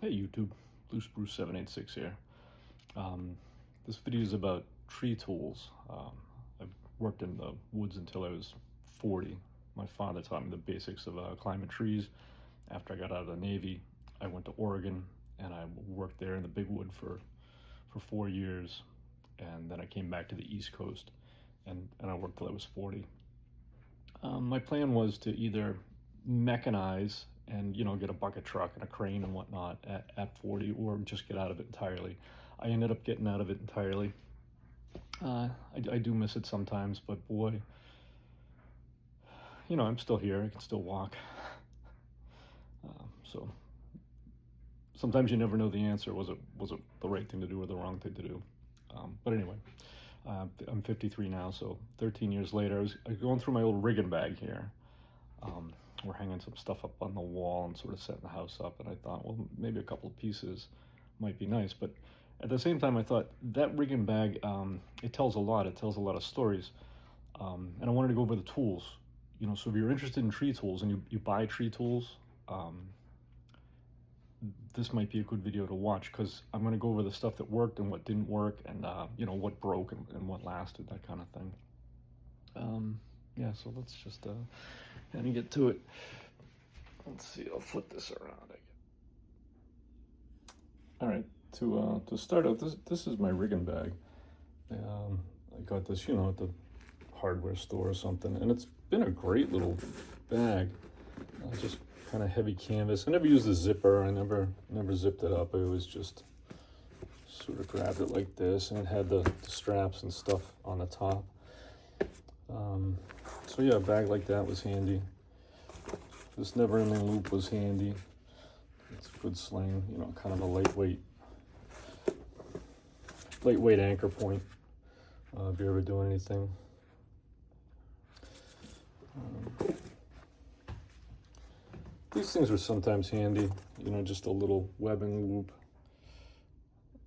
Hey YouTube, Blue Spruce 786 here. This video is about tree tools. I've worked in the woods until I was 40. My father taught me the basics of climbing trees. After I got out of the Navy, I went to Oregon and I worked there in the big wood for 4 years. And then I came back to the East Coast and I worked till I was 40. My plan was to either mechanize and get a bucket truck and a crane and whatnot at 40, or just get out of it entirely. I ended up getting out of it entirely. I do miss it sometimes, but boy, I'm still here. I can still walk. So sometimes you never know the answer. Was it the right thing to do or the wrong thing to do? But anyway, I'm 53 now, so 13 years later, I was going through my old rigging bag here. We're hanging some stuff up on the wall and sort of setting the house up, and I thought, well, maybe a couple of pieces might be nice. But at the same time, I thought that rigging bag, it tells a lot. It tells a lot of stories, and I wanted to go over the tools. So if you're interested in tree tools and you buy tree tools, this might be a good video to watch, because I'm going to go over the stuff that worked and what didn't work, and what broke and what lasted, that kind of thing. Yeah, so let's just kind of get to it. Let's see, I'll flip this around. All right, to start out, this is my rigging bag. I got this, at the hardware store or something, and it's been a great little bag. Just kind of heavy canvas. I never used a zipper. I never zipped it up. I always just sort of grabbed it like this, and it had the straps and stuff on the top. So yeah, a bag like that was handy. This never-ending loop was handy. It's a good sling, kind of a lightweight anchor point if you're ever doing anything. These things were sometimes handy, just a little webbing loop.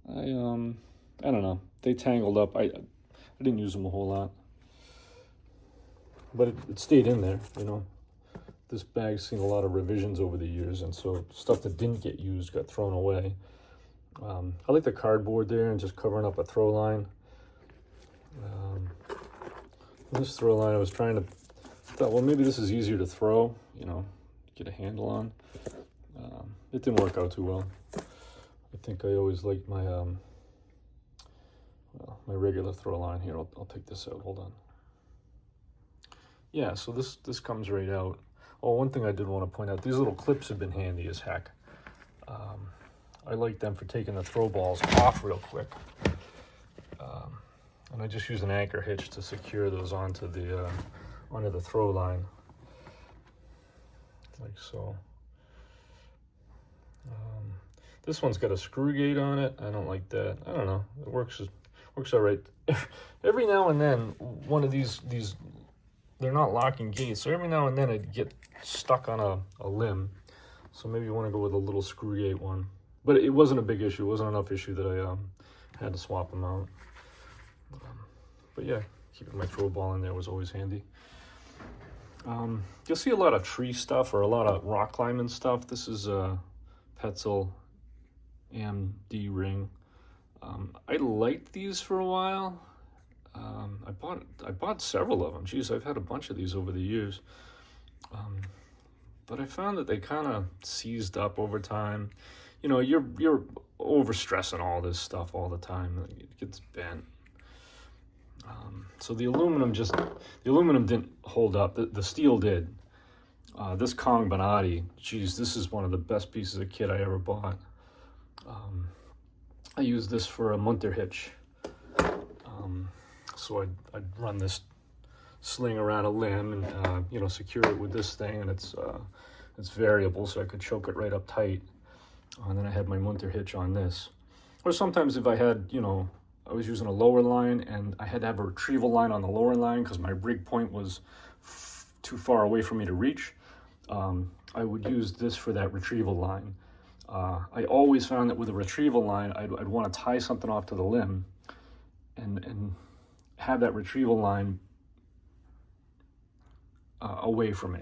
I don't know, they tangled up. I didn't use them a whole lot, but it stayed in there. This bag's seen a lot of revisions over the years, and so stuff that didn't get used got thrown away. I like the cardboard there and just covering up a throw line. This throw line, I thought, well, maybe this is easier to throw, get a handle on. It didn't work out too well. I think I always liked my my regular throw line here. I'll take this out. Hold on. Yeah, so this comes right out. Oh, one thing I did want to point out, these little clips have been handy as heck. I like them for taking the throw balls off real quick. And I just use an anchor hitch to secure those onto the throw line, like so. This one's got a screw gate on it. I don't like that. I don't know. It works all right. Every now and then, one of these they're not locking gates, so every now and then I'd get stuck on a limb. So maybe you want to go with a little screw gate one. But it wasn't a big issue. It wasn't enough issue that I had to swap them out. But yeah, keeping my throw ball in there was always handy. You'll see a lot of tree stuff or a lot of rock climbing stuff. This is a Petzl AMD ring. I liked these for a while. I bought several of them. Geez, I've had a bunch of these over the years. But I found that they kind of seized up over time. You're overstressing all this stuff all the time. It gets bent. So the aluminum didn't hold up. The steel did. This Kong Bonatti, geez, this is one of the best pieces of kit I ever bought. I used this for a munter hitch. So I'd run this sling around a limb and secure it with this thing, and it's variable, so I could choke it right up tight. And then I had my munter hitch on this. Or sometimes if I had, I was using a lower line and I had to have a retrieval line on the lower line because my rig point was too far away for me to reach, I would use this for that retrieval line. I always found that with a retrieval line, I'd want to tie something off to the limb and have that retrieval line away from me.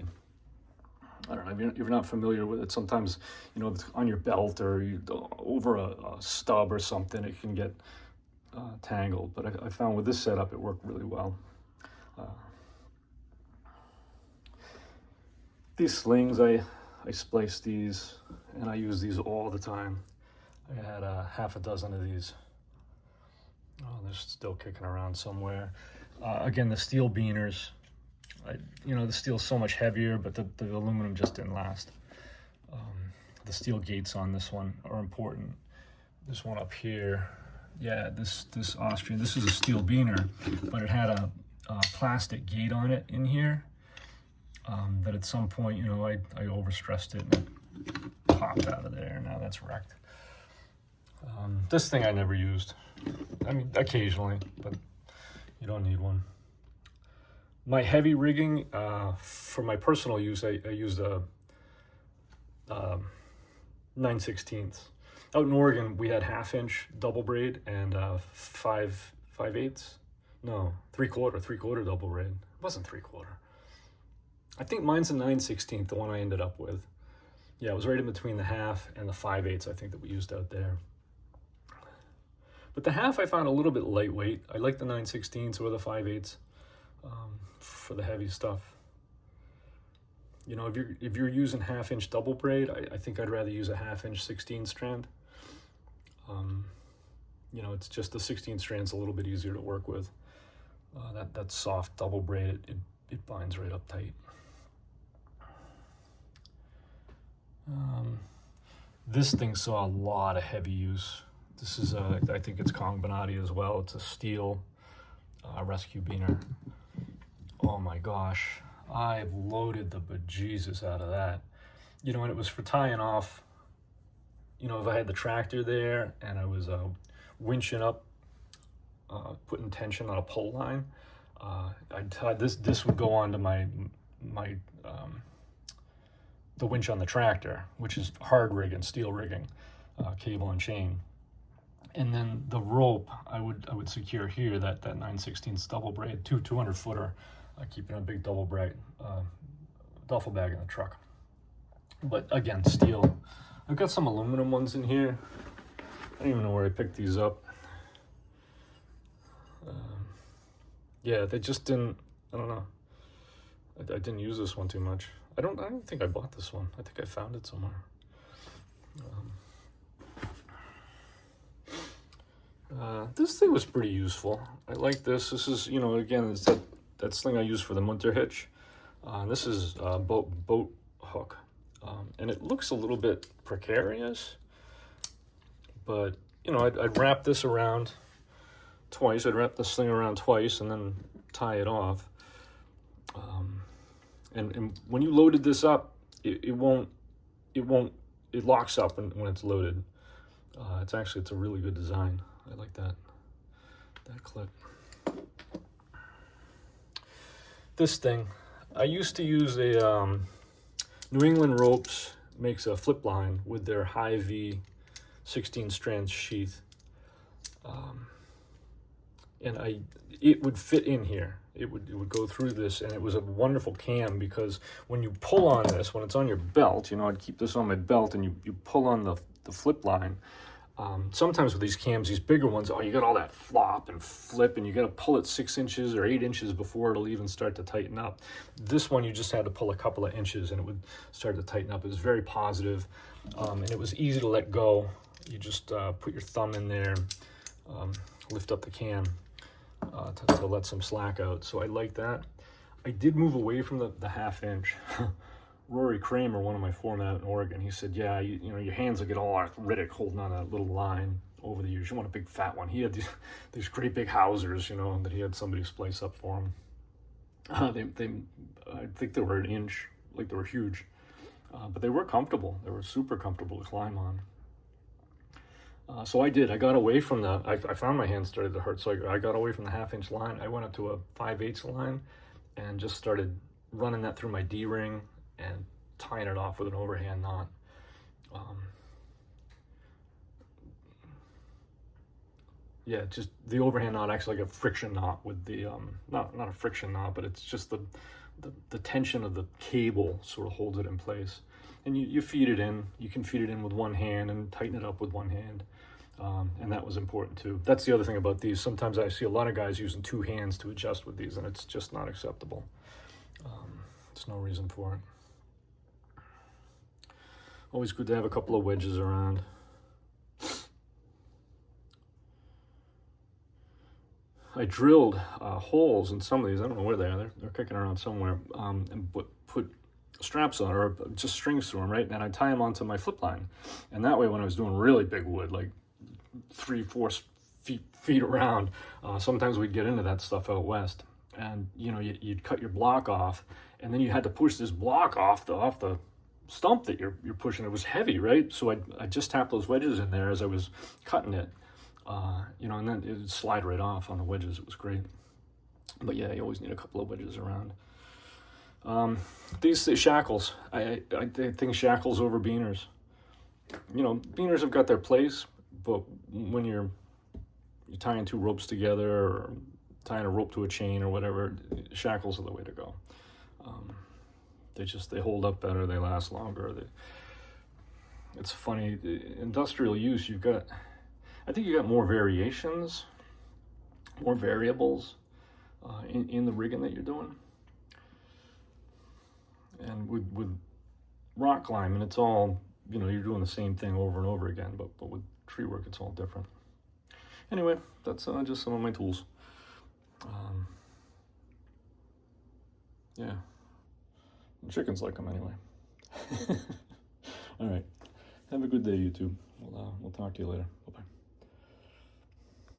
I don't know, if you're not familiar with it, sometimes, you know, if it's on your belt or over a stub or something, it can get tangled. But I found with this setup, it worked really well. These slings, I splice these, and I use these all the time. I had half a dozen of these. Oh, they're still kicking around somewhere. Again, the steel beaners. You know, the steel's so much heavier, but the aluminum just didn't last. The steel gates on this one are important. This one up here, yeah, this Austrian, this is a steel beaner, but it had a plastic gate on it in here that at some point, you know, I overstressed it and it popped out of there. Now that's wrecked. This thing I never used. I mean, occasionally, but you don't need one. My heavy rigging, for my personal use, I used a 9/16. Out in Oregon, we had 1/2-inch double braid and 5/8. No, 3/4 double braid. It wasn't 3/4. I think mine's a 9/16, the one I ended up with. Yeah, it was right in between the 1/2 and the 5/8, I think, that we used out there. But the 1/2 I found a little bit lightweight. I like the 9/16 or the 5/8 for the heavy stuff. You know, if you're using 1/2-inch double braid, I think I'd rather use a 1/2-inch 16 strand. You know, it's just the 16 strand's a little bit easier to work with. That soft double braid, it binds right up tight. This thing saw a lot of heavy use. This is, I think it's Kong Bonatti as well. It's a steel rescue beaner. Oh my gosh, I've loaded the bejesus out of that. You know, and it was for tying off, you know, if I had the tractor there and I was winching up, putting tension on a pole line, I'd tie this would go on to the winch on the tractor, which is hard rigging, steel rigging, cable and chain. And then the rope I would secure here, that 9/16 double braid, 200-footer, keeping a big double braid duffel bag in the truck. But again, steel. I've got some aluminum ones in here. I don't even know where I picked these up. Yeah, they just didn't, I don't know. I didn't use this one too much. I don't think I bought this one. I think I found it somewhere. This thing was pretty useful. I like this. This is, you know, again, it's that sling I use for the munter hitch. This is a boat hook. And it looks a little bit precarious, but, you know, I'd wrap this around twice. I'd wrap the sling around twice and then tie it off. And when you loaded this up, it locks up when it's loaded. It's a really good design. I like that clip. This thing, I used to use a New England Ropes makes a flip line with their high V 16 strands sheath, and it would fit in here. It would go through this, and it was a wonderful cam because when you pull on this, when it's on your belt, you know, I'd keep this on my belt, and you pull on the flip line. Sometimes with these cams, these bigger ones, you got all that flop and flip, and you got to pull it 6 inches or 8 inches before it'll even start to tighten up. This one, you just had to pull a couple of inches, and it would start to tighten up. It was very positive, and it was easy to let go. You just put your thumb in there, lift up the cam to let some slack out. So I like that. I did move away from the 1/2-inch. Rory Kramer, one of my foremen out in Oregon, he said, yeah, you know, your hands will get all arthritic holding on a little line over the years. You want a big fat one. He had these great big Hausers, you know, that he had somebody splice up for him. I think they were an inch, like they were huge. But they were comfortable. They were super comfortable to climb on. So I did. I got away from I found my hands started to hurt, so I got away from the 1/2-inch line. I went up to a 5/8 line and just started running that through my D-ring and tying it off with an overhand knot. Yeah, just the overhand knot acts like a friction knot with the, not a friction knot, but it's just the tension of the cable sort of holds it in place. And you feed it in. You can feed it in with one hand and tighten it up with one hand. And that was important too. That's the other thing about these. Sometimes I see a lot of guys using two hands to adjust with these, and it's just not acceptable. There's no reason for it. Always good to have a couple of wedges around. I drilled holes in some of these. I don't know where they are. They're kicking around somewhere. And put straps on, or just strings through them, right? And I tie them onto my flip line. And that way, when I was doing really big wood, like 3-4 feet around, sometimes we'd get into that stuff out west. And you know, you'd cut your block off, and then you had to push this block off the stump that you're pushing. It was heavy, right? So I just tapped those wedges in there as I was cutting it. You know, and then it would slide right off on the wedges. It was great. But yeah, you always need a couple of wedges around. These shackles, I think shackles over beaners. You know, beaners have got their place, but when you're tying two ropes together or tying a rope to a chain or whatever, shackles are the way to go. They hold up better, they last longer. It's funny, industrial use, I think you got more variations, more variables in the rigging that you're doing. And with rock climbing, it's all, you know, you're doing the same thing over and over again, but with tree work, it's all different. Anyway, that's just some of my tools. Yeah, the chickens like them anyway. All right, have a good day, YouTube. We'll talk to you later. Bye-bye.